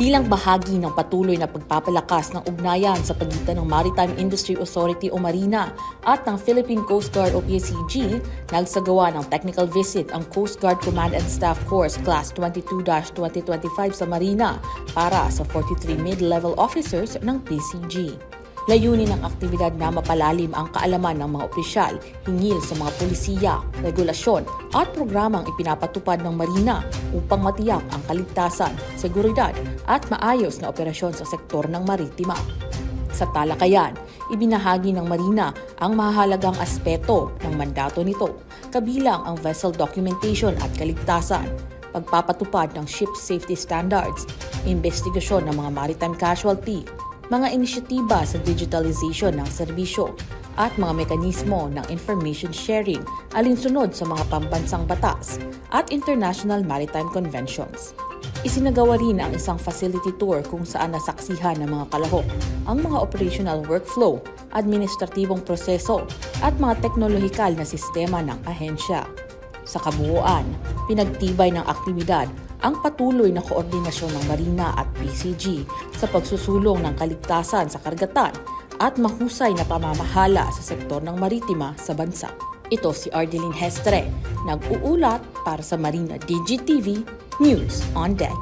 Bilang bahagi ng patuloy na pagpapalakas ng ugnayan sa pagitan ng Maritime Industry Authority o Marina at ng Philippine Coast Guard o PCG, nagsagawa ng technical visit ang Coast Guard Command and Staff Course Class 22-2025 sa Marina para sa 43 mid-level officers ng PCG. Layunin ng aktibidad na mapalalim ang kaalaman ng mga opisyal hinggil sa mga pulisiya, regulasyon at programang ipinapatupad ng Marina upang matiyak ang kaligtasan, seguridad at maayos na operasyon sa sektor ng maritima. Sa talakayan, ibinahagi ng Marina ang mahalagang aspeto ng mandato nito, kabilang ang vessel documentation at kaligtasan, pagpapatupad ng ship safety standards, investigasyon ng mga maritime casualty, mga inisyatiba sa digitalization ng serbisyo at mga mekanismo ng information sharing alinsunod sa mga pambansang batas at international maritime conventions. Isinagawa rin ang isang facility tour kung saan nasaksihan ng mga kalahok ang mga operational workflow, administratibong proseso at mga teknolohikal na sistema ng ahensya. Sa kabuuan, pinagtibay ng aktibidad ang patuloy na koordinasyon ng Marina at PCG sa pagsusulong ng kaligtasan sa karagatan at mahusay na pamamahala sa sektor ng maritima sa bansa. Ito si Ardeline Hestre, nag-uulat para sa Marina DGTV News on Deck.